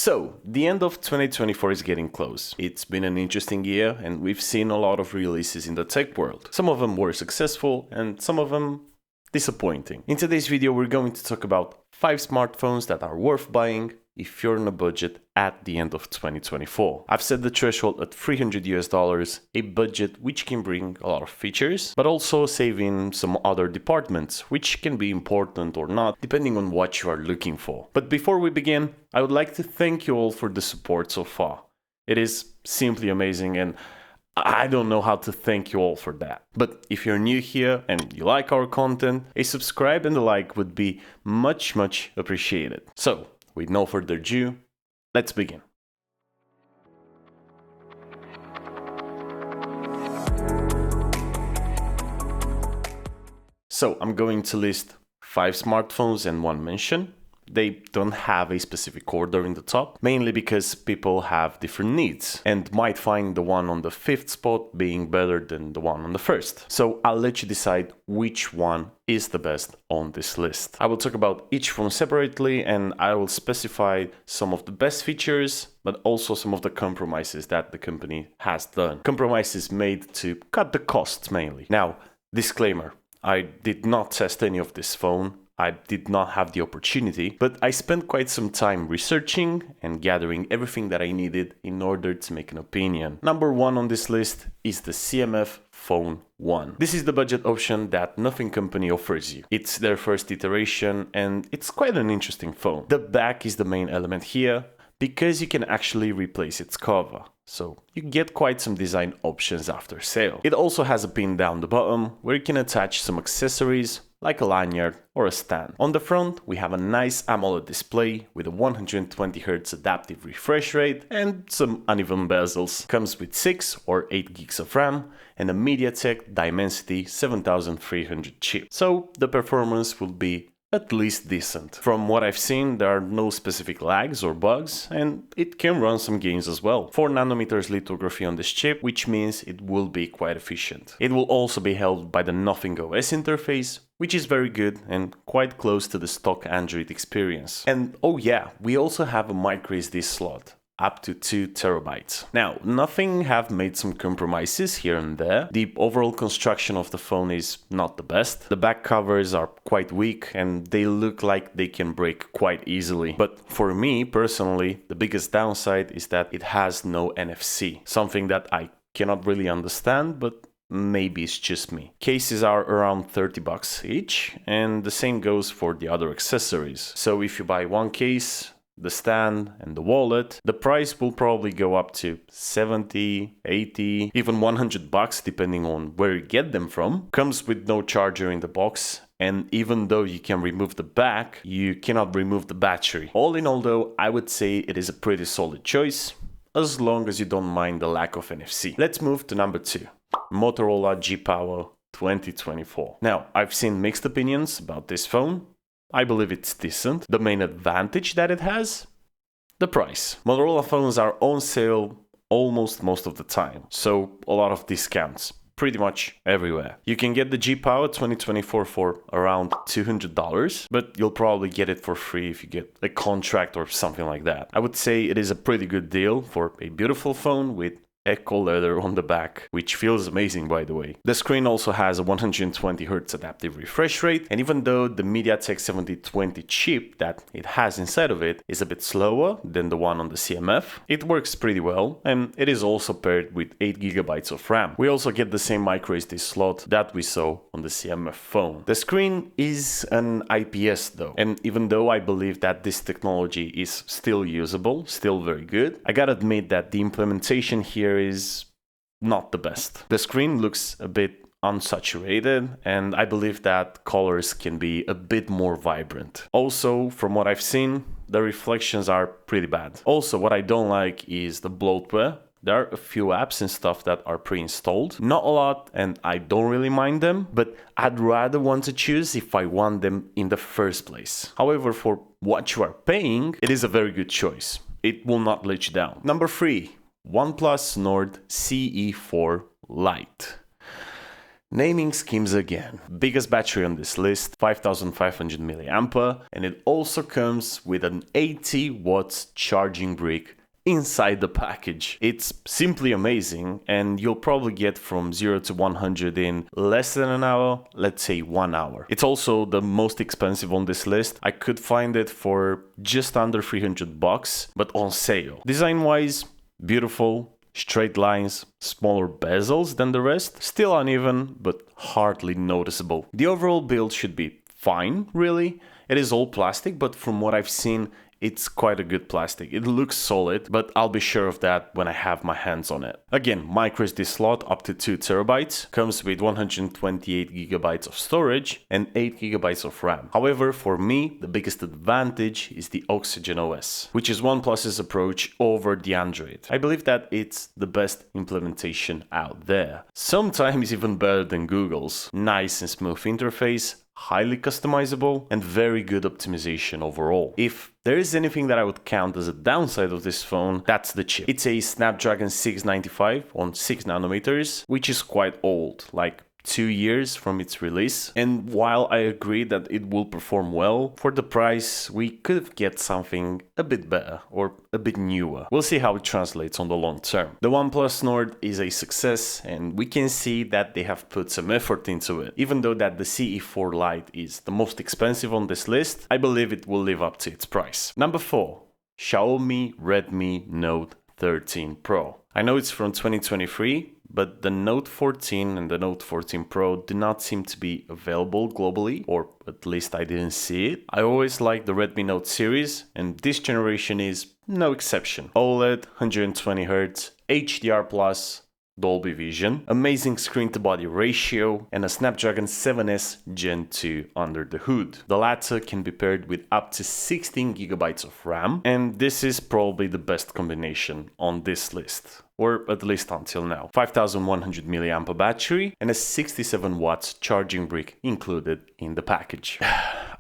So, the end of 2024 is getting close. It's been an interesting year and we've seen a lot of releases in the tech world. Some of them were successful and some of them disappointing. In today's video, we're going to talk about 5 smartphones that are worth buying if you're on a budget at the end of 2024. I've set the threshold at $300, a budget which can bring a lot of features, but also save in some other departments, which can be important or not, depending on what you are looking for. But before we begin, I would like to thank you all for the support so far. It is simply amazing and I don't know how to thank you all for that. But if you're new here and you like our content, a subscribe and a like would be much appreciated. So, with no further ado, let's begin. So I'm going to list 5 smartphones and 1 mention. They don't have a specific order in the top, mainly because people have different needs and might find the one on the 5th spot being better than the one on the 1st. So I'll let you decide which one is the best on this list. I will talk about each phone separately and I will specify some of the best features, but also some of the compromises that the company has done. Compromises made to cut the costs mainly. Now, disclaimer, I did not test any of this phone. I did not have the opportunity, but I spent quite some time researching and gathering everything that I needed in order to make an opinion. Number 1 on this list is the CMF Phone 1. This is the budget option that nothing company offers you. It's their first iteration and it's quite an interesting phone. The back is the main element here because you can actually replace its cover. So you get quite some design options after sale. It also has a pin down the bottom where you can attach some accessories like a lanyard or a stand. On the front, we have a nice AMOLED display with a 120Hz adaptive refresh rate and some uneven bezels. Comes with 6 or 8 gigs of RAM and a MediaTek Dimensity 7300 chip. So the performance will be at least decent. From what I've seen, there are no specific lags or bugs, and it can run some games as well. 4nm lithography on this chip, which means it will be quite efficient. It will also be held by the Nothing OS interface, which is very good and quite close to the stock Android experience. And oh yeah, we also have a microSD slot, up to 2 terabytes. Now, Nothing have made some compromises here and there. The overall construction of the phone is not the best. The back covers are quite weak and they look like they can break quite easily. But for me personally, the biggest downside is that it has no NFC, something that I cannot really understand, but maybe it's just me. Cases are around $30 each, and the same goes for the other accessories. So if you buy one case, the stand and the wallet, the price will probably go up to $70, $80, even $100 depending on where you get them from. Comes with no charger in the box, and even though you can remove the back, you cannot remove the battery. All in all though, I would say it is a pretty solid choice, as long as you don't mind the lack of NFC. Let's move to number 2, Motorola G Power 2024. Now, I've seen mixed opinions about this phone. I believe it's decent. The main advantage that it has? The price. Motorola phones are on sale almost most of the time, so a lot of discounts, pretty much everywhere. You can get the G Power 2024 for around $200, but you'll probably get it for free if you get a contract or something like that. I would say it is a pretty good deal for a beautiful phone with eco leather on the back, which feels amazing by the way. The screen also has a 120Hz adaptive refresh rate, and even though the MediaTek 7020 chip that it has inside of it is a bit slower than the one on the CMF, it works pretty well, and it is also paired with 8GB of RAM. We also get the same microSD slot that we saw on the CMF phone. The screen is an IPS though, and even though I believe that this technology is still usable, still very good, I gotta admit that the implementation here is not the best. The screen looks a bit unsaturated, and I believe that colors can be a bit more vibrant. Also, from what I've seen, the reflections are pretty bad. Also, what I don't like is the bloatware. There are a few apps and stuff that are pre-installed. Not a lot, and I don't really mind them, but I'd rather want to choose if I want them in the first place. However, for what you are paying, it is a very good choice. It will not let you down. Number 3. OnePlus Nord CE4 Lite. Naming schemes again. Biggest battery on this list, 5500 mAh, and it also comes with an 80 watts charging brick inside the package. It's simply amazing, and you'll probably get from 0 to 100 in less than an hour, let's say 1 hour. It's also the most expensive on this list. I could find it for just under $300, but on sale. Design-wise, beautiful, straight lines, smaller bezels than the rest, still uneven, but hardly noticeable. The overall build should be fine, really. It is all plastic, but from what I've seen, it's quite a good plastic. It looks solid, but I'll be sure of that when I have my hands on it. Again, microSD slot up to 2 terabytes, comes with 128 gigabytes of storage and 8 gigabytes of RAM. However, for me, the biggest advantage is the Oxygen OS, which is OnePlus's approach over the Android. I believe that it's the best implementation out there. Sometimes even better than Google's. Nice and smooth interface, highly customizable, and very good optimization overall. If there is anything that I would count as a downside of this phone, that's the chip. It's a Snapdragon 695 on 6 nanometers, which is quite old, like 2 years from its release. And while I agree that it will perform well, for the price we could get something a bit better or a bit newer. We'll see how it translates on the long term. The OnePlus Nord is a success, and we can see that they have put some effort into it. Even though that the CE4 Lite is the most expensive on this list, I believe it will live up to its price. Number 4. Xiaomi Redmi Note 13 Pro. I know it's from 2023, but the Note 14 and the Note 14 Pro do not seem to be available globally, or at least I didn't see it. I always liked the Redmi Note series, and this generation is no exception. OLED, 120Hz, HDR+, Dolby Vision, amazing screen-to-body ratio, and a Snapdragon 7S Gen 2 under the hood. The latter can be paired with up to 16 GB of RAM, and this is probably the best combination on this list, or at least until now. 5100 mAh battery and a 67 watts charging brick included in the package.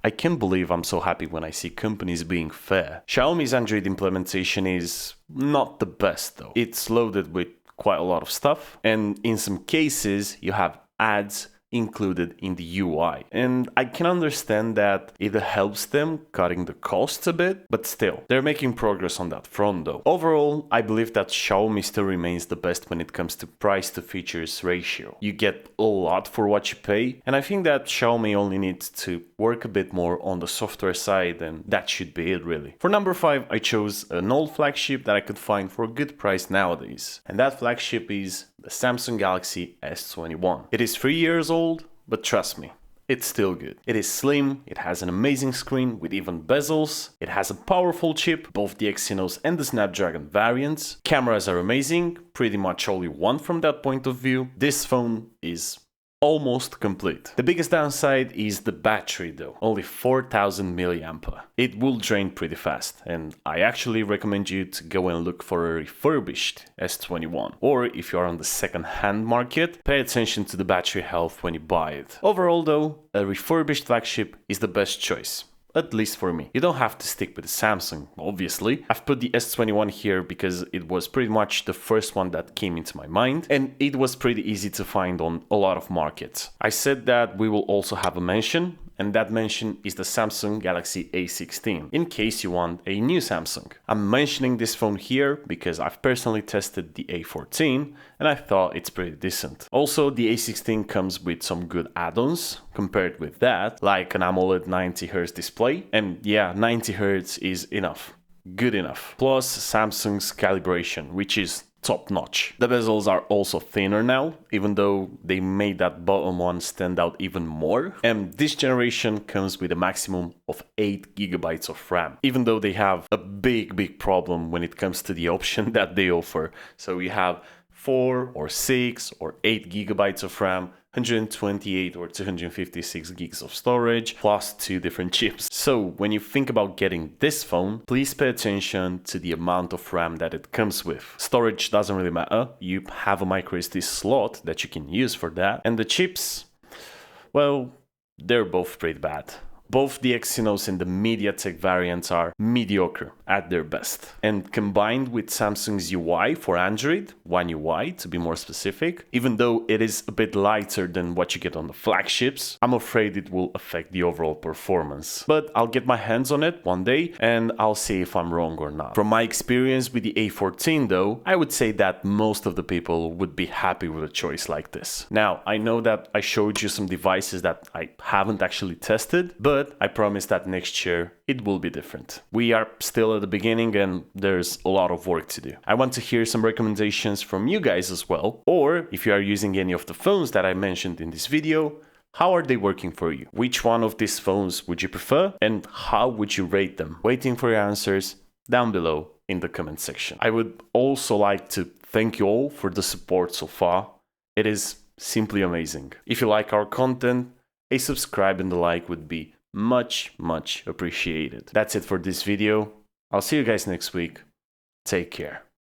I can't believe I'm so happy when I see companies being fair. Xiaomi's Android implementation is not the best though. It's loaded with quite a lot of stuff, and in some cases you have ads included in the UI. And I can understand that it helps them cutting the costs a bit, but still, they're making progress on that front though. Overall, I believe that Xiaomi still remains the best when it comes to price to features ratio. You get a lot for what you pay, and I think that Xiaomi only needs to work a bit more on the software side, and that should be it really. For number 5, I chose an old flagship that I could find for a good price nowadays, and that flagship is the Samsung Galaxy S21. It is 3 years old, but trust me, it's still good. It is slim, it has an amazing screen with even bezels, it has a powerful chip, both the Exynos and the Snapdragon variants. Cameras are amazing, pretty much all you want from that point of view. This phone is almost complete. The biggest downside is the battery though, only 4000 mAh. It will drain pretty fast, and I actually recommend you to go and look for a refurbished S21. Or if you are on the second-hand market, pay attention to the battery health when you buy it. Overall though, a refurbished flagship is the best choice. At least for me. You don't have to stick with the Samsung, obviously. I've put the S21 here because it was pretty much the first one that came into my mind, and it was pretty easy to find on a lot of markets. I said that we will also have a mention, and that mention is the Samsung Galaxy A16, in case you want a new Samsung. I'm mentioning this phone here because I've personally tested the A14, and I thought it's pretty decent. Also, the A16 comes with some good add-ons compared with that, like an AMOLED 90Hz display, and yeah, 90Hz is enough. Good enough. Plus Samsung's calibration, which is top notch. The bezels are also thinner now, even though they made that bottom one stand out even more. And this generation comes with a maximum of 8 gigabytes of RAM, even though they have a big problem when it comes to the option that they offer. So you have 4 or 6 or 8 gigabytes of RAM, 128 or 256 gigs of storage, plus 2 different chips. So when you think about getting this phone, please pay attention to the amount of RAM that it comes with. Storage doesn't really matter. You have a microSD slot that you can use for that. And the chips, well, they're both pretty bad. Both the Exynos and the MediaTek variants are mediocre at their best. And combined with Samsung's UI for Android, One UI to be more specific, even though it is a bit lighter than what you get on the flagships, I'm afraid it will affect the overall performance. But I'll get my hands on it one day and I'll see if I'm wrong or not. From my experience with the A14 though, I would say that most of the people would be happy with a choice like this. Now, I know that I showed you some devices that I haven't actually tested, but I promise that next year it will be different. We are still at the beginning and there's a lot of work to do. I want to hear some recommendations from you guys as well, or if you are using any of the phones that I mentioned in this video, how are they working for you? Which one of these phones would you prefer and how would you rate them? Waiting for your answers down below in the comment section. I would also like to thank you all for the support so far. It is simply amazing. If you like our content, a subscribe and a like would be much appreciated. That's it for this video. I'll see you guys next week. Take care.